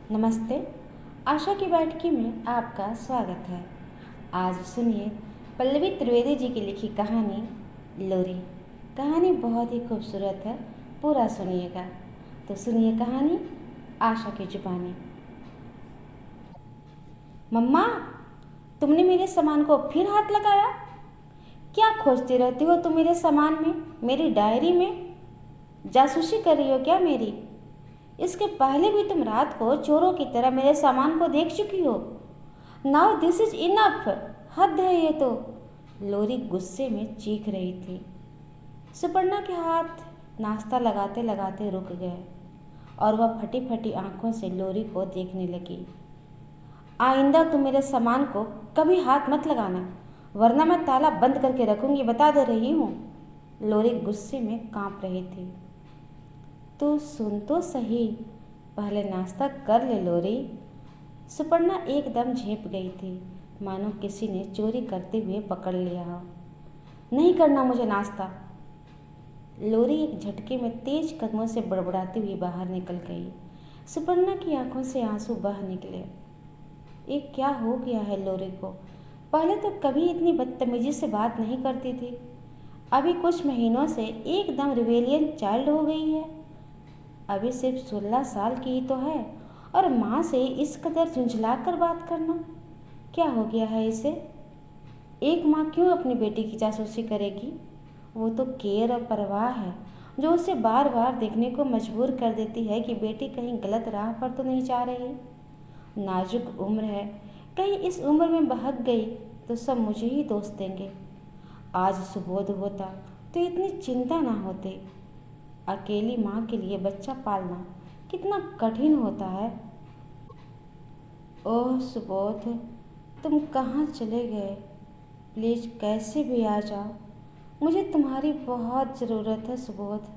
नमस्ते। आशा की बैठकी में आपका स्वागत है। आज सुनिए पल्लवी त्रिवेदी जी की लिखी कहानी लोरी। कहानी बहुत ही खूबसूरत है, पूरा सुनिएगा। तो सुनिए कहानी आशा की जुबानी। मम्मा, तुमने मेरे सामान को फिर हाथ लगाया? क्या खोजती रहती हो तुम मेरे सामान में, मेरी डायरी में? जासूसी कर रही हो क्या मेरी? इसके पहले भी तुम रात को चोरों की तरह मेरे सामान को देख चुकी हो। Now this is enough. हद है ये तो। लोरी गुस्से में चीख रही थी। सुपर्णा के हाथ नाश्ता लगाते लगाते रुक गए और वह फटी फटी आंखों से लोरी को देखने लगी। आइंदा तुम मेरे सामान को कभी हाथ मत लगाना, वरना मैं ताला बंद करके रखूंगी, बता दे रही हूँ। लोरी गुस्से में कांप रही थी। तू सुन तो सही, पहले नाश्ता कर ले लोरी। सुपर्णा एकदम झेप गई थी, मानो किसी ने चोरी करते हुए पकड़ लिया हो। नहीं करना मुझे नाश्ता। लोरी एक झटके में तेज कदमों से बड़बड़ाती हुई बाहर निकल गई। सुपर्णा की आंखों से आंसू बह निकले। ये क्या हो गया है लोरी को? पहले तो कभी इतनी बदतमीजी से बात नहीं करती थी, अभी कुछ महीनों से एकदम रिबेलियन चाइल्ड हो गई है। अभी सिर्फ 16 साल की ही तो है, और माँ से इस कदर झुंझला कर बात करना, क्या हो गया है इसे? एक माँ क्यों अपनी बेटी की जासूसी करेगी? वो तो केयर और परवाह है जो उसे बार बार देखने को मजबूर कर देती है कि बेटी कहीं गलत राह पर तो नहीं जा रही। नाजुक उम्र है, कहीं इस उम्र में बहक गई तो सब मुझे ही दोष देंगे। आज सुबोध होता तो इतनी चिंता ना होती। अकेली माँ के लिए बच्चा पालना कितना कठिन होता है। ओह सुबोध, तुम कहाँ चले गए? प्लीज़ कैसे भी आ जाओ, मुझे तुम्हारी बहुत ज़रूरत है सुबोध।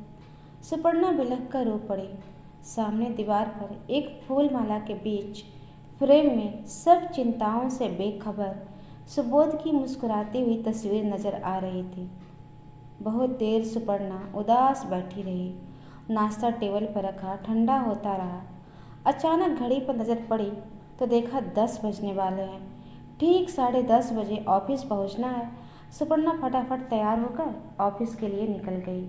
सुपर्णा बिलख कर रो पड़ी। सामने दीवार पर एक फूल माला के बीच फ्रेम में सब चिंताओं से बेखबर सुबोध की मुस्कुराती हुई तस्वीर नजर आ रही थी। बहुत देर सुपर्णा उदास बैठी रही। नाश्ता टेबल पर रखा ठंडा होता रहा। अचानक घड़ी पर नज़र पड़ी तो देखा 10 बजने वाले हैं। ठीक 10:30 बजे ऑफिस पहुंचना है। सुपर्णा फटाफट तैयार होकर ऑफिस के लिए निकल गई।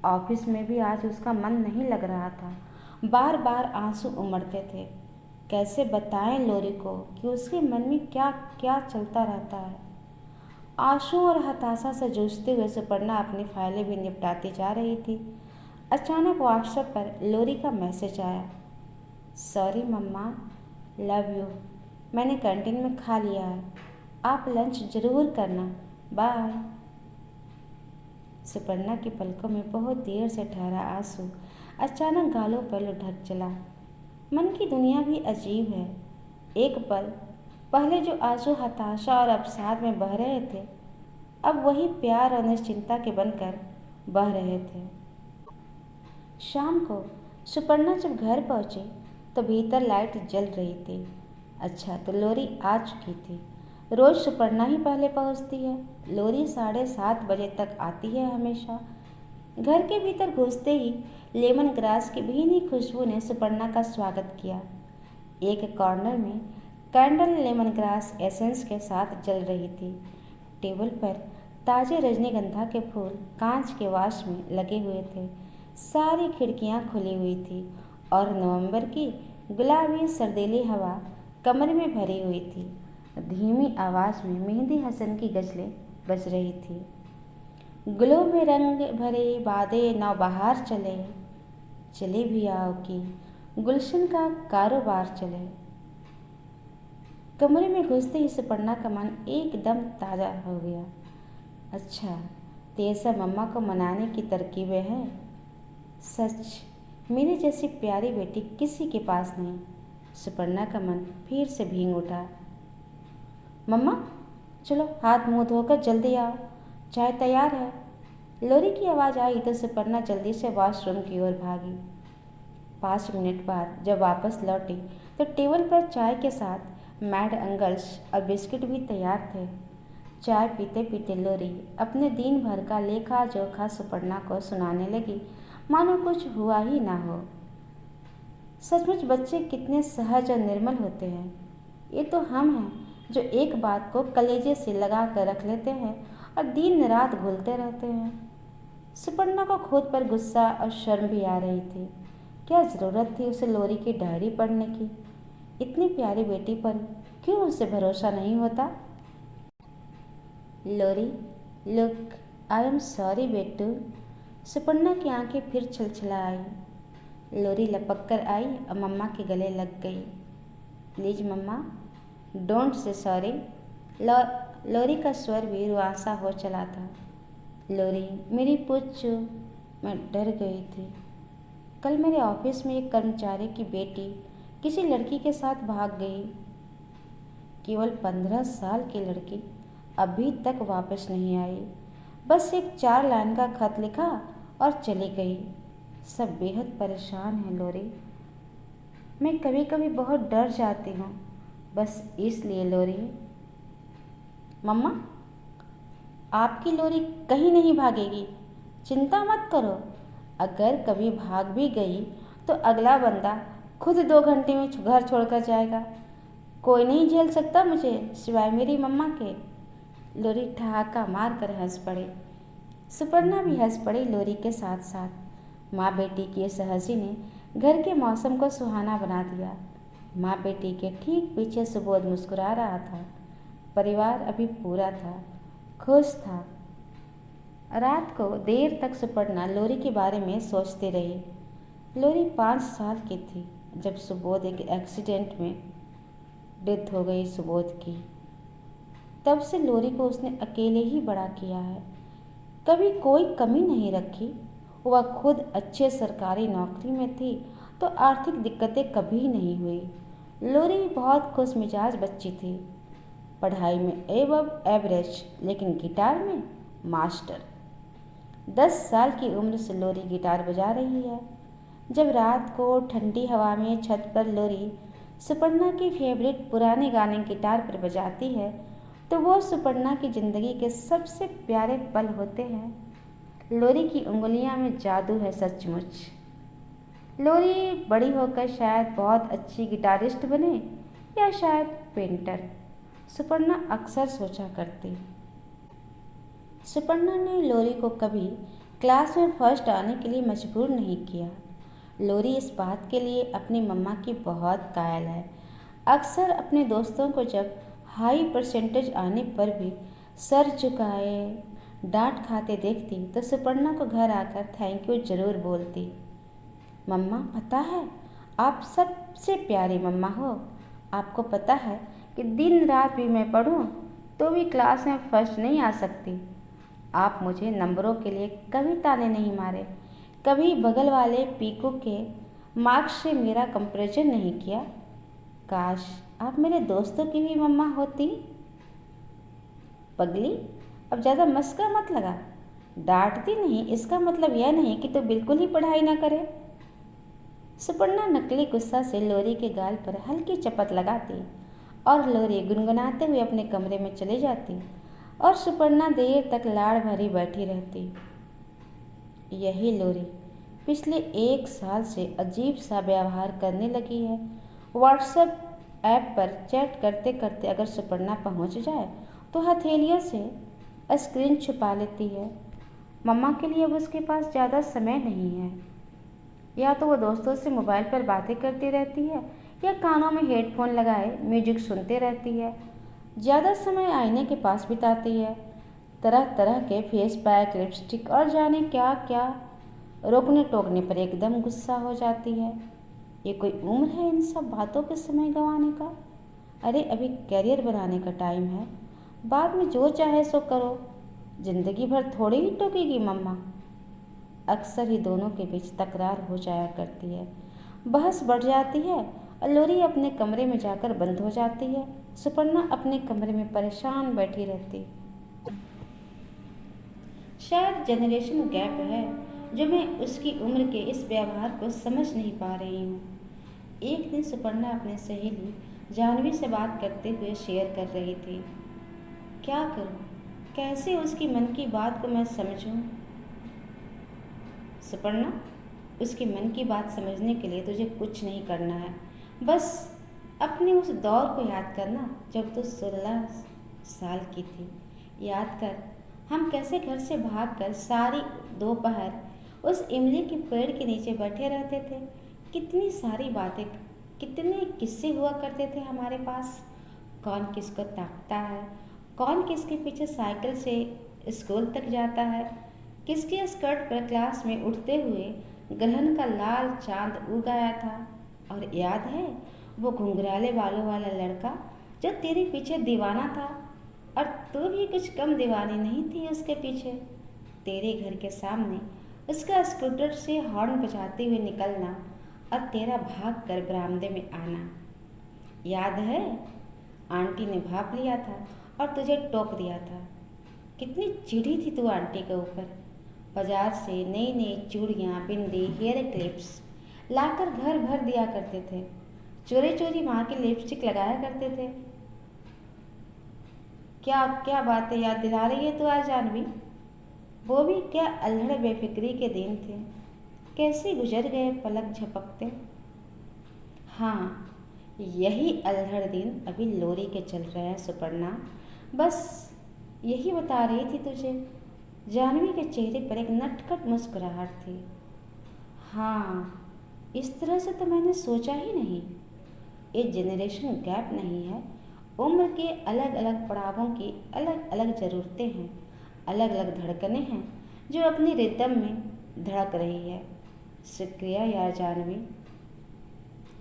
ऑफिस में भी आज उसका मन नहीं लग रहा था, बार बार आंसू उमड़ते थे। कैसे बताएं लोरी को कि उसके मन में क्या क्या चलता रहता है। आंसू और हताशा से जूझते हुए सुपर्णा अपनी फाइलें भी निपटाती जा रही थी। अचानक व्हाट्सएप पर लोरी का मैसेज आया। Sorry mama, love you. मैंने कैंटीन में खा लिया है, आप लंच ज़रूर करना, बाय। सुपर्णा की पलकों में बहुत देर से ठहरा आंसू अचानक गालों पर लुढ़क चला। मन की दुनिया भी अजीब है। एक पल पहले जो आंसू हताशा और अवसाद में बह रहे थे, अब वही प्यार और निश्चिंता के बनकर बह रहे थे। शाम को सुपर्णा जब घर पहुंची तो भीतर लाइट जल रही थी। अच्छा, तो लोरी आ चुकी थी। रोज सुपर्णा ही पहले पहुंचती है। लोरी 7:30 बजे तक आती है हमेशा। घर के भीतर घुसते ही लेमन ग्रास की भीनी खुशबू ने सुपर्णा का स्वागत किया। एक कॉर्नर में कैंडल लेमन ग्रास एसेंस के साथ जल रही थी। टेबल पर ताजे रजनीगंधा के फूल कांच के वाश में लगे हुए थे। सारी खिड़कियां खुली हुई थी और नवंबर की गुलाबी सर्दीली हवा कमरे में भरी हुई थी। धीमी आवाज़ में मेहंदी हसन की गज़लें बज रही थी। गुलों में रंग भरे बादे नौबहार चले, चले भी आओ कि गुलशन का कारोबार चले। कमरे में घुसते ही सुपर्णा का मन एकदम ताज़ा हो गया। अच्छा, तो ये सब मम्मा को मनाने की तरकीबें हैं। सच, मेरी जैसी प्यारी बेटी किसी के पास नहीं। सुपर्णा का मन फिर से भीग उठा। मम्मा, चलो हाथ मुंह धोकर जल्दी आओ, चाय तैयार है। लोरी की आवाज़ आई तो सुपर्णा जल्दी से वॉशरूम की ओर भागी। 5 मिनट बाद जब वापस लौटी तो टेबल पर चाय के साथ मैड अंगल्स और बिस्किट भी तैयार थे। चाय पीते पीते लोरी अपने दिन भर का लेखा जोखा सुपर्णा को सुनाने लगी, मानो कुछ हुआ ही ना हो। सचमुच बच्चे कितने सहज और निर्मल होते हैं। ये तो हम हैं जो एक बात को कलेजे से लगा कर रख लेते हैं और दिन रात घुलते रहते हैं। सुपर्णा को खुद पर गुस्सा और शर्म भी आ रही थी। क्या ज़रूरत थी उसे लोरी की डायरी पढ़ने की? इतनी प्यारी बेटी पर क्यों उसे भरोसा नहीं होता? Lori, look, I am sorry बेटू। सुपर्णा की आंखें फिर छलछला आई। लोरी लपक कर आई और मम्मा के गले लग गई। Please mamma, don't say sorry. Lori का स्वर भी रुआसा हो चला था। लोरी, मेरी पूछो, मैं डर गई थी। कल मेरे ऑफिस में एक कर्मचारी की बेटी किसी लड़की के साथ भाग गई। केवल 15 साल की लड़की अभी तक वापस नहीं आई। बस एक 4 लाइन का खत लिखा और चली गई। सब बेहद परेशान हैं लोरी। मैं कभी कभी बहुत डर जाती हूँ, बस इसलिए लोरी। मम्मा, आपकी लोरी कहीं नहीं भागेगी, चिंता मत करो। अगर कभी भाग भी गई तो अगला बंदा खुद 2 घंटे में घर छोड़कर जाएगा। कोई नहीं झेल सकता मुझे सिवाय मेरी मम्मा के। लोरी ठहाका मार कर हंस पड़ी। सुपर्णा भी हंस पड़ी लोरी के साथ साथ। माँ बेटी की इस हंसी ने घर के मौसम को सुहाना बना दिया। माँ बेटी के ठीक पीछे सुबोध मुस्कुरा रहा था। परिवार अभी पूरा था, खुश था। रात को देर तक सुपर्णा लोरी के बारे में सोचती रही। लोरी 5 साल की थी जब सुबोध एक एक्सीडेंट में डेथ हो गई सुबोध की। तब से लोरी को उसने अकेले ही बड़ा किया है, कभी कोई कमी नहीं रखी। वह खुद अच्छे सरकारी नौकरी में थी तो आर्थिक दिक्कतें कभी नहीं हुई। लोरी बहुत खुश मिजाज बच्ची थी। पढ़ाई में एवब एवरेज, लेकिन गिटार में मास्टर। 10 साल की उम्र से लोरी गिटार बजा रही है। जब रात को ठंडी हवा में छत पर लोरी सुपर्णा की फेवरेट पुराने गाने गिटार पर बजाती है तो वो सुपर्णा की ज़िंदगी के सबसे प्यारे पल होते हैं। लोरी की उंगलियां में जादू है सचमुच। लोरी बड़ी होकर शायद बहुत अच्छी गिटारिस्ट बने या शायद पेंटर, सुपर्णा अक्सर सोचा करती। सुपर्णा ने लोरी को कभी क्लास में फर्स्ट आने के लिए मजबूर नहीं किया। लोरी इस बात के लिए अपनी मम्मा की बहुत कायल है। अक्सर अपने दोस्तों को जब हाई परसेंटेज आने पर भी सर झुकाए डांट खाते देखती तो सुपर्णा को घर आकर थैंक यू जरूर बोलती। मम्मा, पता है आप सबसे प्यारी मम्मा हो। आपको पता है कि दिन रात भी मैं पढ़ूं तो भी क्लास में फर्स्ट नहीं आ सकती। आप मुझे नंबरों के लिए कभी ताने नहीं मारे, कभी बगल वाले पीकू के मार्क्स से मेरा कंपैरिजन नहीं किया। काश आप मेरे दोस्तों की भी मम्मा होती। पगली, अब ज़्यादा मस्का मत लगा। डांटती नहीं इसका मतलब यह नहीं कि तू बिल्कुल ही पढ़ाई ना करे। सुपर्णा नकली गुस्सा से लोरी के गाल पर हल्की चपत लगाती और लोरी गुनगुनाते हुए अपने कमरे में चली जाती और सुपर्णा देर तक लाड़ भरी बैठी रहती। यही लोरी पिछले 1 साल से अजीब सा व्यवहार करने लगी है। व्हाट्सएप ऐप पर चैट करते करते अगर सुपर्णा पहुंच जाए तो हथेलियों से स्क्रीन छुपा लेती है। मम्मा के लिए अब उसके पास ज़्यादा समय नहीं है। या तो वो दोस्तों से मोबाइल पर बातें करती रहती है या कानों में हेडफोन लगाए म्यूजिक सुनते रहती है। ज़्यादा समय आईने के पास बिताती है। तरह तरह के फेस पैक, लिपस्टिक और जाने क्या क्या रोकने टोकने पर एकदम गुस्सा हो जाती है। ये कोई उम्र है इन सब बातों के समय गंवाने का? अरे अभी कैरियर बनाने का टाइम है, बाद में जो चाहे सो करो। जिंदगी भर थोड़ी ही टोकेगी मम्मा। अक्सर ही दोनों के बीच तकरार हो जाया करती है, बहस बढ़ जाती है और लोरी अपने कमरे में जाकर बंद हो जाती है। सुपर्णा अपने कमरे में परेशान बैठी रहती। शायद जनरेशन गैप है जो मैं उसकी उम्र के इस व्यवहार को समझ नहीं पा रही हूँ। एक दिन सुपर्णा अपने सहेली जाह्नवी से बात करते हुए शेयर कर रही थी। क्या करूँ, कैसे उसकी मन की बात को मैं समझूं? सुपर्णा, उसके मन की बात समझने के लिए तुझे कुछ नहीं करना है। बस अपने उस दौर को याद करना जब तू 16 साल की थी। याद कर हम कैसे घर से भागकर सारी दोपहर उस इमली के पेड़ के नीचे बैठे रहते थे। कितनी सारी बातें, कितने किस्से हुआ करते थे हमारे पास। कौन किसको ताकता है, कौन किसके पीछे साइकिल से स्कूल तक जाता है, किसके स्कर्ट पर क्लास में उठते हुए ग्रहण का लाल चांद उग आया था। और याद है वो घुंघराले बालों वाला लड़का जो तेरे पीछे दीवाना था, और तू भी कुछ कम दीवानी नहीं थी उसके पीछे। तेरे घर के सामने उसका स्कूटर से हॉर्न बजाते हुए निकलना और तेरा भाग कर बरामदे में आना। याद है आंटी ने भाप लिया था और तुझे टोक दिया था। कितनी चिढ़ी थी तू आंटी के ऊपर। बाजार से नई नई चूड़ियाँ, बिंदी, हेयर क्लिप्स लाकर घर भर दिया करते थे। चोरी चोरी माँ की लिपस्टिक लगाया करते थे। क्या क्या बातें याद दिला रही है तू आज जानवी। वो भी क्या अल्हड़ बेफिक्री के दिन थे, कैसे गुजर गए पलक झपकते। हाँ, यही अल्हड़ दिन अभी लोरी के चल रहे हैं सुपर्णा। बस यही बता रही थी तुझे। जानवी के चेहरे पर एक नटखट मुस्कुराहट थी। हाँ, इस तरह से तो मैंने सोचा ही नहीं। ये जनरेशन गैप नहीं है। उम्र के अलग अलग पड़ावों की अलग अलग ज़रूरतें हैं, अलग अलग धड़कनें हैं जो अपनी रिदम में धड़क रही है। शुक्रिया यार जानवी।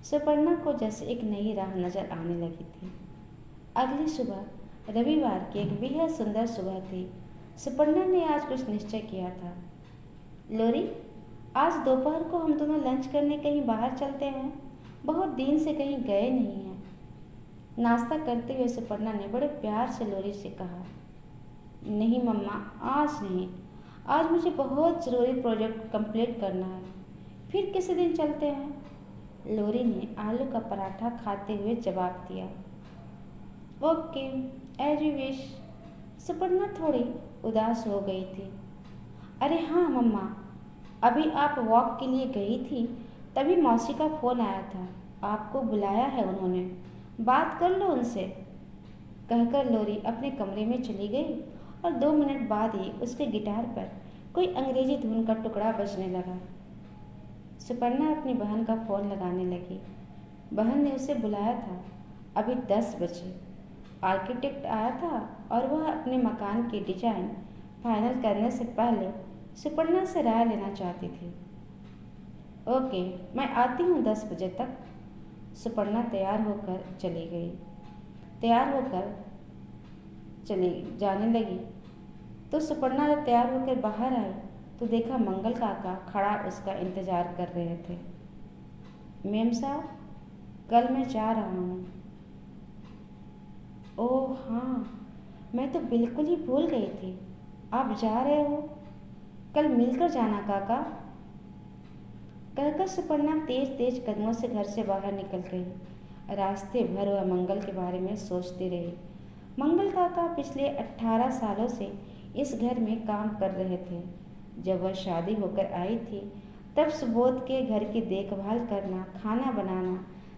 सुपर्णा को जैसे एक नई राह नजर आने लगी थी। अगली सुबह रविवार की एक बेहद सुंदर सुबह थी। सुपर्णा ने आज कुछ निश्चय किया था। लोरी, आज दोपहर को हम दोनों लंच करने कहीं बाहर चलते हैं। बहुत दिन से कहीं गए नहीं हैं। नाश्ता करते हुए सुपर्णा ने बड़े प्यार से लोरी से कहा। नहीं मम्मा, आज नहीं। आज मुझे बहुत ज़रूरी प्रोजेक्ट कंप्लीट करना है। फिर किसी दिन चलते हैं। लोरी ने आलू का पराठा खाते हुए जवाब दिया। Okay, as you wish. Suparna थोड़ी उदास हो गई थी। अरे हाँ मम्मा, अभी आप वॉक के लिए गई थी तभी मौसी का फ़ोन आया था। आपको बुलाया है उन्होंने, बात कर लो उनसे, कहकर लोरी अपने कमरे में चली गई। और 2 मिनट बाद ही उसके गिटार पर कोई अंग्रेजी धुन का टुकड़ा बजने लगा। सुपर्णा अपनी बहन का फ़ोन लगाने लगी। बहन ने उसे बुलाया था अभी 10 बजे। आर्किटेक्ट आया था और वह अपने मकान की डिजाइन फाइनल करने से पहले सुपर्णा से राय लेना चाहती थी। ओके, मैं आती हूँ 10 बजे तक। सुपर्णा तैयार होकर चली गई। तैयार होकर चली जाने लगी तो सुपर्णा जब तैयार होकर बाहर आई तो देखा मंगल काका खड़ा उसका इंतज़ार कर रहे थे। मेम साहब, कल मैं जा रहा हूँ। ओह हाँ, मैं तो बिल्कुल ही भूल गई थी। आप जा रहे हो? कल मिलकर जाना काका, कहकर सुपर्णा तेज तेज कदमों से घर से बाहर निकल गई। रास्ते भर वह मंगल के बारे में सोचती रही। मंगल काका पिछले 18 सालों से इस घर में काम कर रहे थे। जब वह शादी होकर आई थी तब सुबोध के घर की देखभाल करना, खाना बनाना,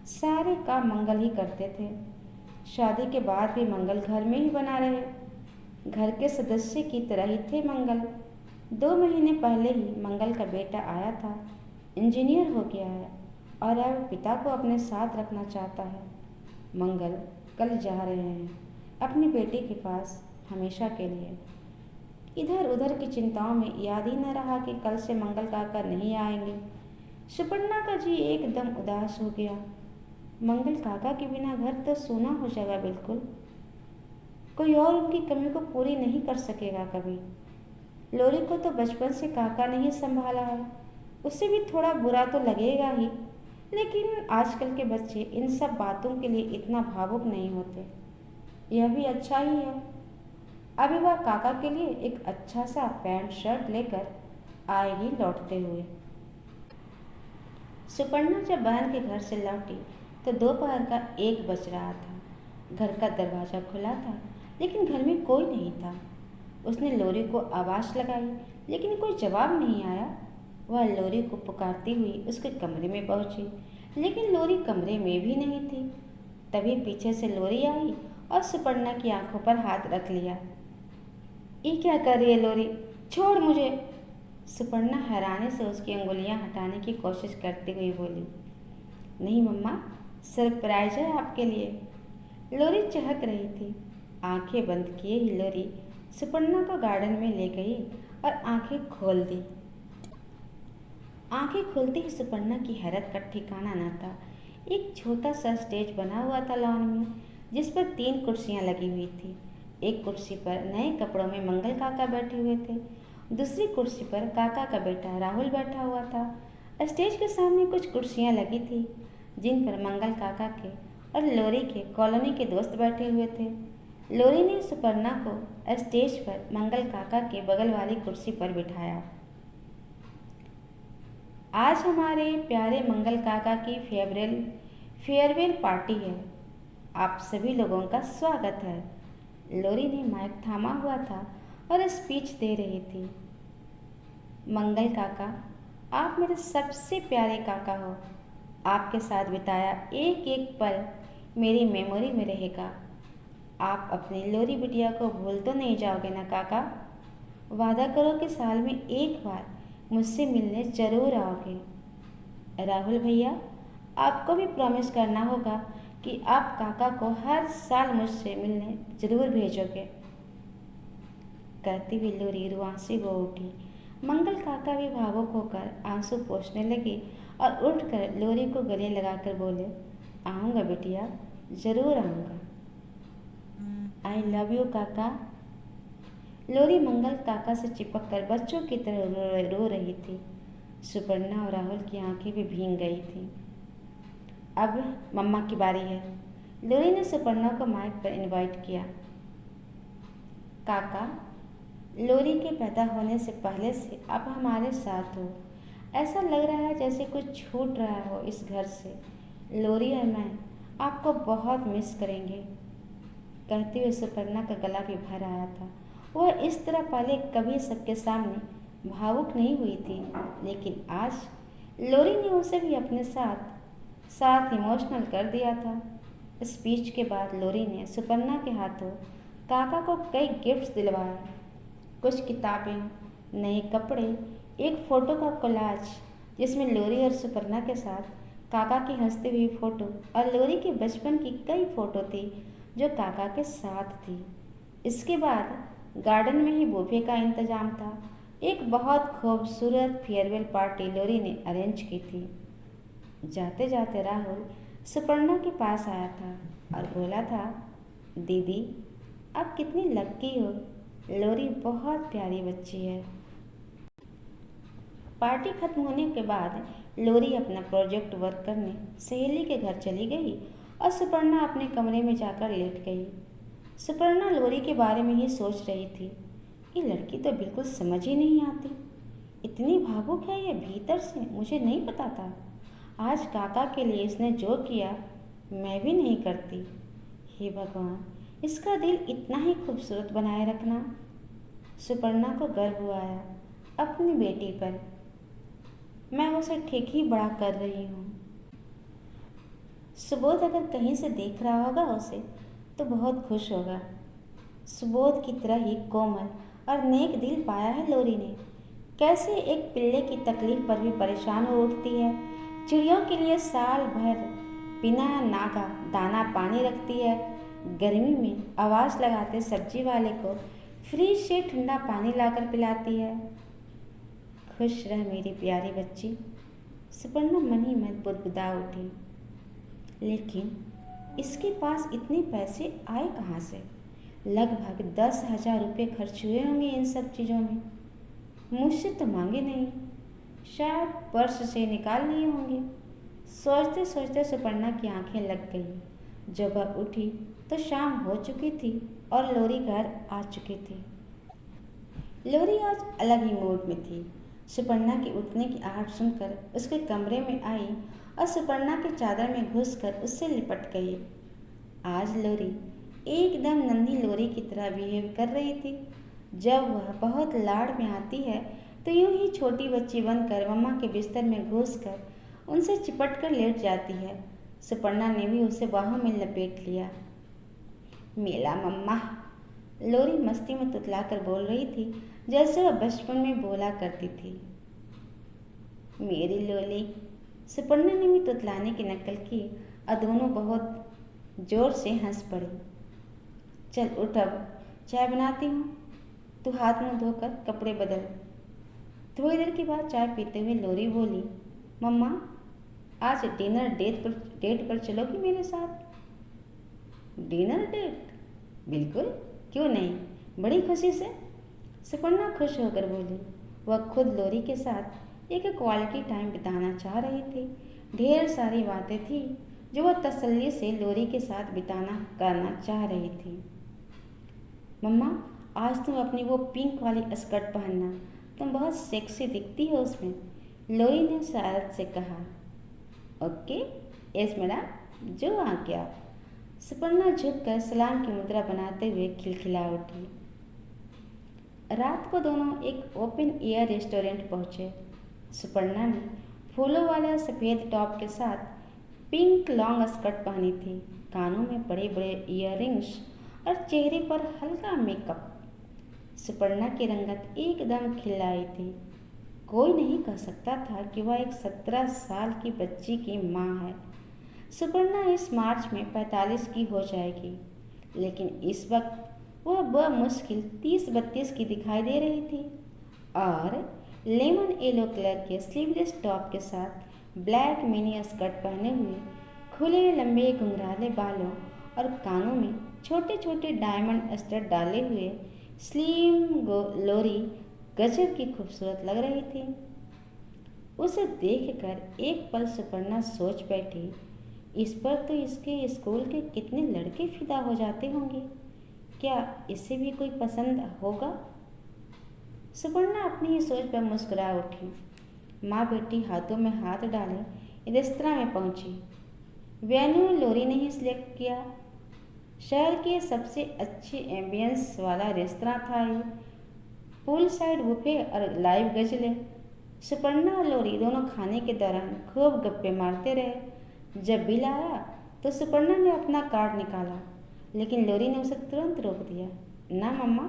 सारे काम मंगल ही करते थे। शादी के बाद भी मंगल घर में ही बना रहे। घर के सदस्य की तरह ही थे मंगल। 2 महीने पहले ही मंगल का बेटा आया था, इंजीनियर हो गया है और अब पिता को अपने साथ रखना चाहता है। मंगल कल जा रहे हैं अपनी बेटी के पास हमेशा के लिए। इधर उधर की चिंताओं में याद ही न रहा कि कल से मंगल काका नहीं आएंगे। सुपर्णा का जी एकदम उदास हो गया। मंगल काका के बिना घर तो सूना हो जाएगा बिल्कुल। कोई और उनकी कमी को पूरी नहीं कर सकेगा कभी। लोरी को तो बचपन से काका ने ही संभाला है, उससे भी थोड़ा बुरा तो लगेगा ही, लेकिन आजकल के बच्चे इन सब बातों के लिए इतना भावुक नहीं होते। यह भी अच्छा ही है। अभी वह काका के लिए एक अच्छा सा पैंट शर्ट लेकर आएगी लौटते हुए। सुपर्णा जब बहन के घर से लौटी तो दोपहर का 1 बज रहा था। घर का दरवाज़ा खुला था लेकिन घर में कोई नहीं था। उसने लोरी को आवाज़ लगाई लेकिन कोई जवाब नहीं आया। वह लोरी को पुकारती हुई उसके कमरे में पहुंची, लेकिन लोरी कमरे में भी नहीं थी। तभी पीछे से लोरी आई और सुपर्णा की आंखों पर हाथ रख लिया। ये क्या कर रही है लोरी? छोड़ मुझे! सुपर्णा हैरानी से उसकी अंगुलियां हटाने की कोशिश करती हुई बोली। नहीं मम्मा, सरप्राइज है आपके लिए। लोरी चहक रही थी। आंखें बंद किए ही लोरी सुपर्णा को गार्डन में ले गई और आंखें खोल दी। आंखें खोलते ही सुपर्णा की हैरत का ठिकाना न था। एक छोटा सा स्टेज बना हुआ था लॉन में, जिस पर 3 कुर्सियां लगी हुई थी। एक कुर्सी पर नए कपड़ों में मंगल काका बैठे हुए थे। दूसरी कुर्सी पर काका का बेटा राहुल बैठा हुआ था। स्टेज के सामने कुछ कुर्सियां लगी थी, जिन पर मंगल काका के और लोरी के कॉलोनी के दोस्त बैठे हुए थे। लोरी ने सुपर्णा को स्टेज पर मंगल काका के बगल वाली कुर्सी पर बिठाया। आज हमारे प्यारे मंगल काका की फेयरवेल पार्टी है। आप सभी लोगों का स्वागत है। लोरी ने माइक थामा हुआ था और स्पीच दे रही थी। मंगल काका, आप मेरे सबसे प्यारे काका हो। आपके साथ बिताया एक एक पल मेरी मेमोरी में रहेगा। आप अपनी लोरी बिटिया को भूल तो नहीं जाओगे ना काका? वादा करो कि साल में एक बार मुझसे मिलने जरूर आओगे। राहुल भैया, आपको भी प्रॉमिस करना होगा कि आप काका को हर साल मुझसे मिलने जरूर भेजोगे। कहती हुई लोरी रुआंसी हो उठी। मंगल काका भी भावुक होकर आंसू पोंछने लगे और उठकर लोरी को गले लगाकर बोले, आऊँगा बिटिया, जरूर आऊँगा। आई लव यू काका। लोरी मंगल काका से चिपक कर बच्चों की तरह रो रही थी। सुपर्णा और राहुल की आंखें भी भीग गई थीं। अब मम्मा की बारी है। लोरी ने सुपर्णा को माइक पर इनवाइट किया। काका, लोरी के पैदा होने से पहले से आप हमारे साथ हो। ऐसा लग रहा है जैसे कुछ छूट रहा हो इस घर से। लोरी और मैं आपको बहुत मिस करेंगे। कहते हुए सुपर्णा का गला भी भर आया था। वह इस तरह पहले कभी सबके सामने भावुक नहीं हुई थी, लेकिन आज लोरी ने उसे भी अपने साथ इमोशनल कर दिया था। स्पीच के बाद लोरी ने सुपर्णा के हाथों काका को कई गिफ्ट्स दिलवाए। कुछ किताबें, नए कपड़े, एक फ़ोटो का कोलाज जिसमें लोरी और सुपर्णा के साथ काका की हंसती हुई फ़ोटो और लोरी के बचपन की कई फ़ोटो थी जो काका के साथ थी। इसके बाद गार्डन में ही बुफे का इंतजाम था। एक बहुत खूबसूरत फेयरवेल पार्टी लोरी ने अरेंज की थी। जाते जाते राहुल सुपर्णा के पास आया था और बोला था, दीदी आप कितनी लक्की हो। लोरी बहुत प्यारी बच्ची है। पार्टी खत्म होने के बाद लोरी अपना प्रोजेक्ट वर्क करने सहेली के घर चली गई और सुपर्णा अपने कमरे में जाकर लेट गई। सुपर्णा लोरी के बारे में ही सोच रही थी। ये लड़की तो बिल्कुल समझ ही नहीं आती। इतनी भावुक है ये भीतर से, मुझे नहीं पता था। आज काका के लिए इसने जो किया मैं भी नहीं करती। हे भगवान, इसका दिल इतना ही खूबसूरत बनाए रखना। सुपर्णा को गर्व आया अपनी बेटी पर। मैं उसे ठीक ही बड़ा कर रही हूँ। सुबोध अगर कहीं से देख रहा होगा उसे तो बहुत खुश होगा। सुबोध की तरह ही कोमल और नेक दिल पाया है लोरी ने। कैसे एक पिल्ले की तकलीफ पर भी परेशान हो उठती है। चिड़ियों के लिए साल भर बिना नागा दाना पानी रखती है। गर्मी में आवाज़ लगाते सब्जी वाले को फ्रिज से ठंडा पानी लाकर पिलाती है। खुश रह मेरी प्यारी बच्ची। सुपर्णा मन ही मन बुदबुदा उठी। लेकिन इसके पास इतने पैसे आए कहाँ से? लगभग 10,000 रुपये खर्च हुए होंगे इन सब चीज़ों में। मुझसे तो मांगे नहीं, शायद पर्स से निकाल लिए होंगे। सोचते सोचते सुपर्णा की आंखें लग गई। जब वह उठी तो शाम हो चुकी थी और लोरी घर आ चुकी थी। लोरी आज अलग ही मूड में थी। सुपर्णा के उठने की आहट सुनकर उसके कमरे में आई और सुपर्णा के चादर में घुसकर उससे लिपट गई। आज लोरी एकदम नन्ही लोरी की तरह बिहेव कर रही थी। जब वह बहुत लाड़ में आती है तो यूं ही छोटी बच्ची बनकर मम्मा के बिस्तर में घुसकर उनसे चिपट कर लेट जाती है। सुपर्णा ने भी उसे बाहों में लपेट लिया। मेला मम्मा, लोरी मस्ती में तुतलाकर बोल रही थी, जैसे वह बचपन में बोला करती थी। मेरी लोली, सुपर्णा ने भी तुतलाने की नकल की और दोनों बहुत जोर से हंस पड़े। चल उठ, अब चाय बनाती हूँ, तू हाथ मुंह धोकर कपड़े बदल। थोड़ी देर के बाद चाय पीते हुए लोरी बोली, मम्मा, आज डिनर डेट पर चलोगी मेरे साथ? Dinner date? बिल्कुल, क्यों नहीं, बड़ी खुशी से, सुपर्णा खुश होकर बोली। वह खुद लोरी के साथ एक क्वालिटी टाइम बिताना चाह रही थी। ढेर सारी बातें थी जो वह तसल्ली से लोरी के साथ बिताना करना चाह रही थी। मम्मा, आज तुम अपनी वो पिंक वाली स्कर्ट पहनना, तुम बहुत सेक्सी दिखती हो उसमें, लोरी ने शरारत से कहा। ओके, यस मैडम, जो आज्ञा, सुपर्णा झुककर सलाम की मुद्रा बनाते हुए खिलखिला उठी। रात को दोनों एक ओपन एयर रेस्टोरेंट पहुंचे। सुपर्णा ने फूलों वाला सफ़ेद टॉप के साथ पिंक लॉन्ग स्कर्ट पहनी थी, कानों में बड़े बड़े इयररिंग्स और चेहरे पर हल्का मेकअप। सुपर्णा की रंगत एकदम खिल आई थी। कोई नहीं कह सकता था कि वह एक 17 साल की बच्ची की माँ है। सुपर्णा इस मार्च में 45 की हो जाएगी, लेकिन इस वक्त वह बमुश्किल 30-32 की दिखाई दे रही थी और लेमन येलो कलर के स्लीवलेस टॉप के साथ ब्लैक मिनी स्कर्ट पहने हुए, खुले लंबे घुंघराले बालों और कानों में छोटे छोटे डायमंड स्टड डाले हुए स्लिम लोरी गजब की खूबसूरत लग रही थी। उसे देखकर एक पल सुपर्णा सोच बैठी, इस पर तो इसके स्कूल के कितने लड़के फिदा हो जाते होंगे, क्या इसे भी कोई पसंद होगा? सुपर्णा अपनी ही सोच पर मुस्कुरा उठी। माँ बेटी हाथों में हाथ डाले रेस्तरां में पहुंची। वेन्यू लोरी ने ही सिलेक्ट किया। शहर के सबसे अच्छे एम्बियंस वाला रेस्तरां था ये। पूल साइड बुफे और लाइव गजलें। सुपर्णा और लोरी दोनों खाने के दौरान खूब गप्पे मारते रहे। जब बिल आया तो सुपर्णा ने अपना कार्ड निकाला, लेकिन लोरी ने उसे तुरंत रोक दिया। ना मम्मा,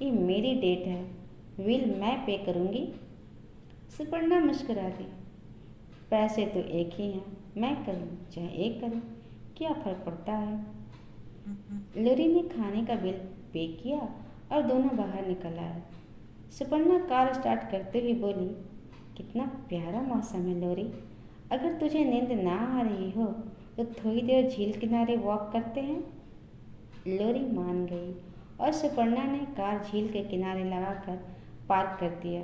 ये मेरी डेट है, बिल मैं पे करूँगी। सुपर्णा मुस्कुरा दी। पैसे तो एक ही हैं, मैं करूँ चाहे एक करूँ, क्या फ़र्क पड़ता है। लोरी ने खाने का बिल पे किया और दोनों बाहर निकल आए। सुपर्णा कार स्टार्ट करते हुए बोली, कितना प्यारा मौसम है लोरी, अगर तुझे नींद ना आ रही हो तो थोड़ी देर झील किनारे वॉक करते हैं। लोरी मान गई और सुपर्णा ने कार झील के किनारे लगाकर पार्क कर दिया।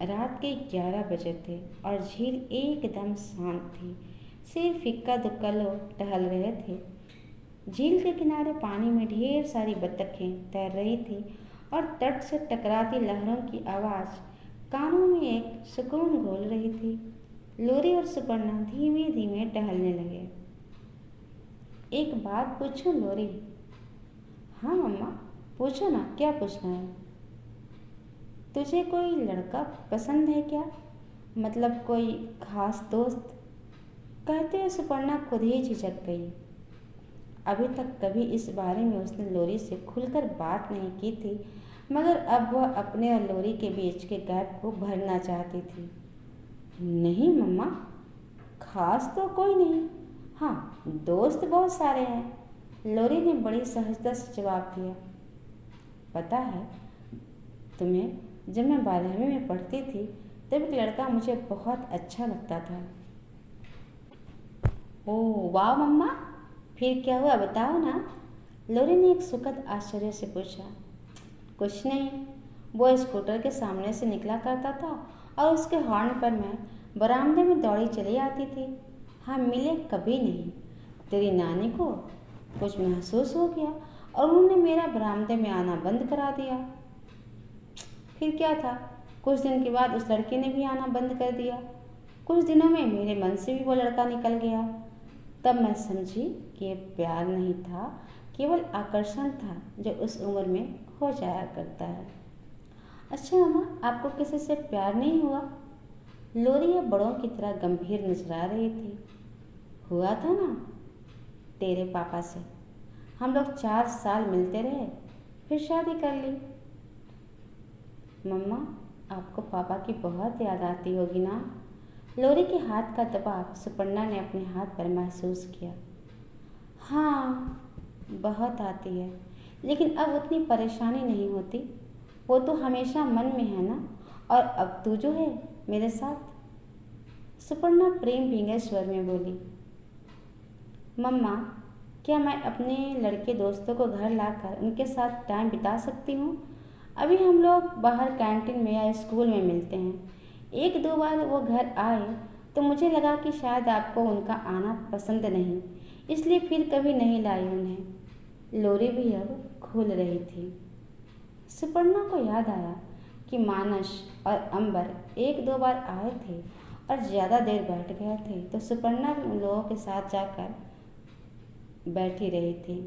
रात के 11 बजे थे और झील एकदम शांत थी। सिर्फ इक्का दुक्का लोग टहल रहे थे। झील के किनारे पानी में ढेर सारी बत्तखें तैर रही थी और तट से टकराती लहरों की आवाज़ कानों में एक सुकून घोल रही थी। लोरी और सुपर्णा धीमे धीमे टहलने लगे। एक बात पूछूं लोरी? हाँ मम्मा, पूछो ना, क्या पूछना है? तुझे कोई लड़का पसंद है क्या, मतलब कोई खास दोस्त? कहते हुए सुपर्णा खुद ही झिझक गई। अभी तक कभी इस बारे में उसने लोरी से खुलकर बात नहीं की थी, मगर अब वह अपने और लोरी के बीच के गैप को भरना चाहती थी। नहीं मम्मा, खास तो कोई नहीं, हाँ दोस्त बहुत सारे हैं, लोरी ने बड़ी सहजता से जवाब दिया। पता है तुम्हें, जब मैं 12वीं में पढ़ती थी तब एक लड़का मुझे बहुत अच्छा लगता था। ओह वाह मम्मा, फिर क्या हुआ बताओ ना, लोरी ने एक सुखद आश्चर्य से पूछा। कुछ नहीं, वो स्कूटर के सामने से निकला करता था और उसके हॉर्न पर मैं बरामदे में दौड़ी चली आती थी। हाँ, मिले कभी नहीं। तेरी नानी को कुछ महसूस हो गया और उन्होंने मेरा बरामदे में आना बंद करा दिया। फिर क्या था, कुछ दिन के बाद उस लड़के ने भी आना बंद कर दिया। कुछ दिनों में मेरे मन से भी वो लड़का निकल गया। तब मैं समझी कि ये प्यार नहीं था, केवल आकर्षण था जो उस उम्र में हो जाया करता है। अच्छा मामा, आपको किसी से प्यार नहीं हुआ? लोरी अब बड़ों की तरह गंभीर नजर आ रही थी। हुआ था ना, तेरे पापा से। हम लोग 4 साल मिलते रहे, फिर शादी कर ली। मम्मा, आपको पापा की बहुत याद आती होगी ना? लोरी के हाथ का दबाव सुपर्णा ने अपने हाथ पर महसूस किया। हाँ, बहुत आती है, लेकिन अब उतनी परेशानी नहीं होती। वो तो हमेशा मन में है ना, और अब तू जो है मेरे साथ। सुपर्णा प्रेम भींगे स्वर में बोली। मम्मा, क्या मैं अपने लड़के दोस्तों को घर लाकर उनके साथ टाइम बिता सकती हूँ? अभी हम लोग बाहर कैंटीन में या स्कूल में मिलते हैं। 1-2 बार वो घर आए तो मुझे लगा कि शायद आपको उनका आना पसंद नहीं, इसलिए फिर कभी नहीं लाई उन्हें। लोरी भी अब खुल रही थी। सुपर्णा को याद आया कि मानस और अंबर 1-2 बार आए थे और ज़्यादा देर बैठ गए थे, तो सुपर्णा भी उन लोगों के साथ जाकर बैठी रही थी।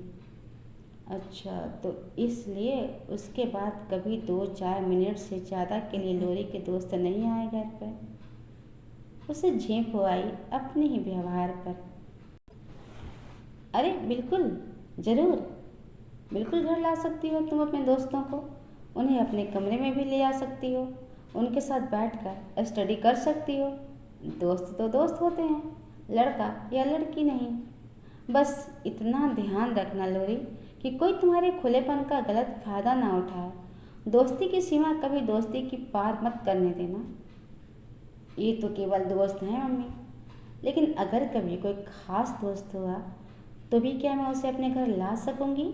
अच्छा, तो इसलिए उसके बाद कभी 2-4 मिनट से ज़्यादा के लिए लोरी के दोस्त नहीं आए घर पर। उसे झेप हो आई अपने ही व्यवहार पर। अरे बिल्कुल, ज़रूर, बिल्कुल घर ला सकती हो तुम अपने दोस्तों को। उन्हें अपने कमरे में भी ले आ सकती हो, उनके साथ बैठकर स्टडी कर सकती हो। दोस्त तो दोस्त होते हैं, लड़का या लड़की नहीं। बस इतना ध्यान रखना लोरी कि कोई तुम्हारे खुलेपन का गलत फायदा ना उठाए। दोस्ती की सीमा कभी दोस्ती की पार मत करने देना। ये तो केवल दोस्त हैं मम्मी, लेकिन अगर कभी कोई खास दोस्त हुआ तो भी क्या मैं उसे अपने घर ला सकूंगी?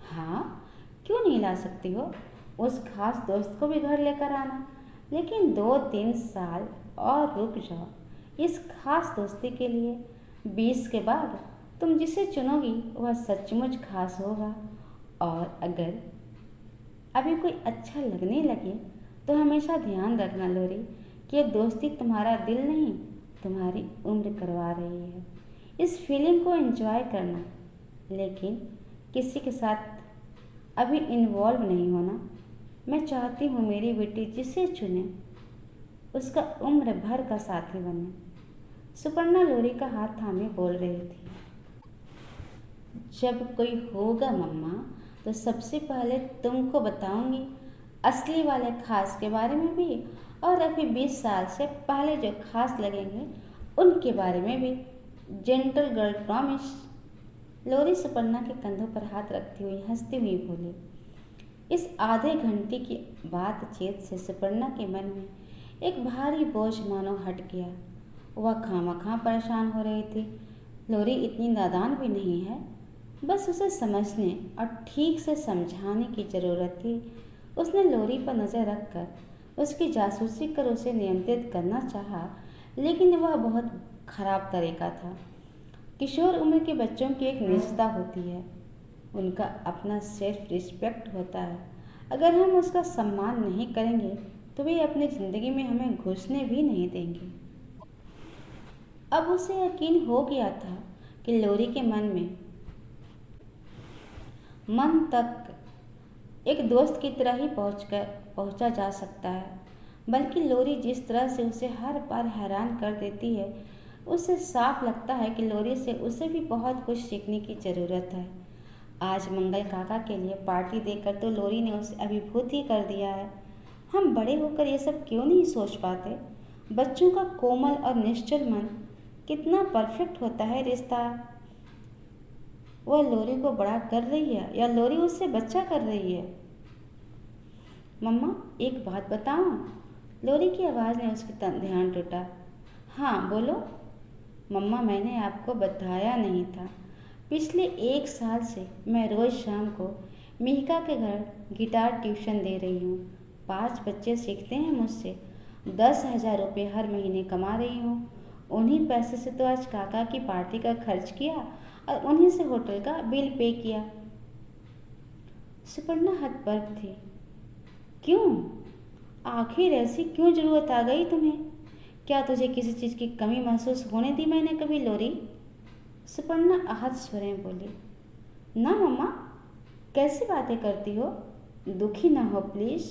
हाँ, क्यों नहीं ला सकती हो? उस खास दोस्त को भी घर लेकर आना, लेकिन 2-3 साल और रुक जाओ इस खास दोस्ती के लिए। 20 के बाद तुम जिसे चुनोगी वह सचमुच खास होगा। और अगर अभी कोई अच्छा लगने लगे तो हमेशा ध्यान रखना लोरी कि ये दोस्ती तुम्हारा दिल नहीं, तुम्हारी उम्र करवा रही है। इस फीलिंग को एंजॉय करना, लेकिन किसी के साथ अभी इन्वॉल्व नहीं होना। मैं चाहती हूँ मेरी बेटी जिसे चुने उसका उम्र भर का साथी बने। सुपर्णा लोरी का हाथ थामे बोल रही थी। जब कोई होगा मम्मा तो सबसे पहले तुमको बताऊंगी, असली वाले खास के बारे में भी, और अभी 20 साल से पहले जो खास लगेंगे उनके बारे में भी। Gentle girl promise. Lori Suparna के कंधों पर हाथ रखती हुई हंसती हुई बोली। इस आधे घंटे की बातचीत से सुपर्णा के मन में एक भारी बोझ मानो हट गया। वह खामखा परेशान हो रही थी। लोरी इतनी नादान भी नहीं है, बस उसे समझने और ठीक से समझाने की ज़रूरत थी। उसने लोरी पर नज़र रखकर उसकी जासूसी कर उसे नियंत्रित करना चाहा, लेकिन वह बहुत खराब तरीका था। किशोर उम्र के बच्चों की एक निजता होती है, उनका अपना सेल्फ रिस्पेक्ट होता है। अगर हम उसका सम्मान नहीं करेंगे तो वे अपनी ज़िंदगी में हमें घुसने भी नहीं देंगे। अब उसे यकीन हो गया था कि लोरी के मन तक एक दोस्त की तरह ही पहुंचा जा सकता है। बल्कि लोरी जिस तरह से उसे हर बार हैरान कर देती है, उससे साफ लगता है कि लोरी से उसे भी बहुत कुछ सीखने की ज़रूरत है। आज मंगल काका के लिए पार्टी देकर तो लोरी ने उसे अभिभूत ही कर दिया है। हम बड़े होकर ये सब क्यों नहीं सोच पाते? बच्चों का कोमल और निश्चल मन कितना परफेक्ट होता है रिश्ता। वह लोरी को बड़ा कर रही है या लोरी उससे बच्चा कर रही है? मम्मा, एक बात बताऊं? लोरी की आवाज़ ने उसका ध्यान टूटा। हाँ बोलो। मम्मा, मैंने आपको बताया नहीं था, पिछले 1 साल से मैं रोज़ शाम को मिहिका के घर गिटार ट्यूशन दे रही हूँ। 5 बच्चे सीखते हैं मुझसे। 10,000 रुपये हर महीने कमा रही हूँ। उन्हीं पैसे से तो आज काका की पार्टी का खर्च किया और उन्हीं से होटल का बिल पे किया। सुपर्णा हतबक थी। क्यों? आखिर ऐसी क्यों ज़रूरत आ गई तुम्हें? क्या तुझे किसी चीज़ की कमी महसूस होने दी मैंने कभी लोरी? सुपर्णा आहत स्वर में बोली। ना मम्मा, कैसी बातें करती हो? दुखी ना हो प्लीज़।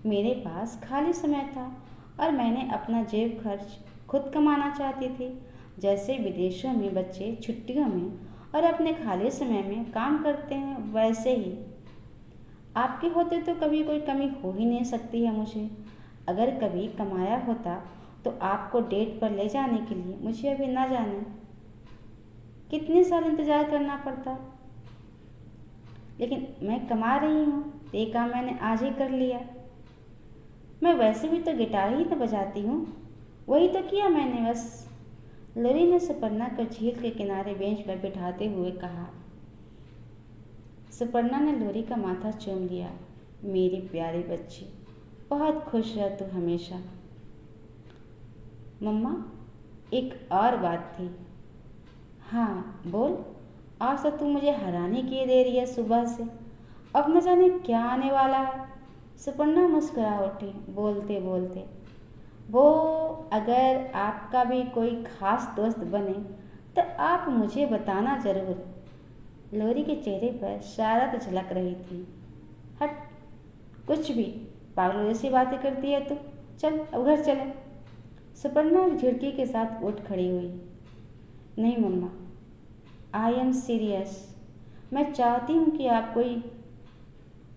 मेरे पास खाली समय था और मैंने अपना जेब खर्च खुद कमाना चाहती थी। जैसे विदेशों में बच्चे छुट्टियों में और अपने खाली समय में काम करते हैं, वैसे ही आपके होते तो कभी कोई कमी हो ही नहीं सकती है मुझे। अगर कभी कमाया होता तो आपको डेट पर ले जाने के लिए मुझे अभी ना जाने कितने साल इंतज़ार करना पड़ता। लेकिन मैं कमा रही हूँ तो ये काम मैंने आज ही कर लिया। मैं वैसे भी तो गिटार ही तो बजाती हूँ, वही तो किया मैंने बस। लोरी ने सुपर्णा को झील के किनारे बेंच पर बिठाते हुए कहा। सुपर्णा ने लोरी का माथा चूम लिया। मेरी प्यारी बच्ची, बहुत खुश रह तू हमेशा। मम्मा, एक और बात थी। हाँ बोल। आज तो तू मुझे हैरानी किए दे रही है सुबह से। अब न जाने क्या आने वाला है। सुपर्णा मुस्कुरा उठी बोलते बोलते। वो अगर आपका भी कोई खास दोस्त बने तो आप मुझे बताना ज़रूर। लोरी के चेहरे पर शरारत झलक रही थी। हट, कुछ भी पागलों जैसी बातें करती है तू। चल अब घर चले। सुपर्णा एक झिड़की के साथ उठ खड़ी हुई। नहीं मम्मा, आई एम सीरियस। मैं चाहती हूँ कि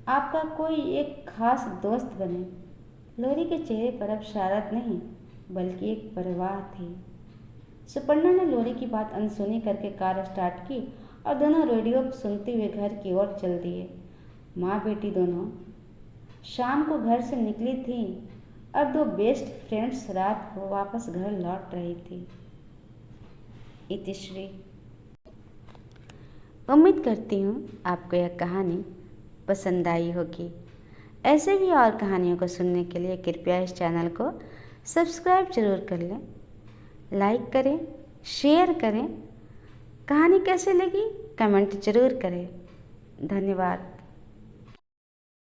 आपका कोई एक खास दोस्त बने। लोरी के चेहरे पर अब शरारत नहीं बल्कि एक परवाह थी। सुपर्णा ने लोरी की बात अनसुनी करके कार स्टार्ट की और दोनों रेडियो सुनते हुए घर की ओर चल दिए। माँ बेटी दोनों शाम को घर से निकली थी और दो बेस्ट फ्रेंड्स रात को वापस घर लौट रही थी। इतिश्री। उम्मीद करती हूँ आपको यह कहानी पसंद आई होगी। ऐसे भी और कहानियों को सुनने के लिए कृपया इस चैनल को सब्सक्राइब जरूर कर लें, लाइक करें, शेयर करें। कहानी कैसे लगी कमेंट जरूर करें। धन्यवाद।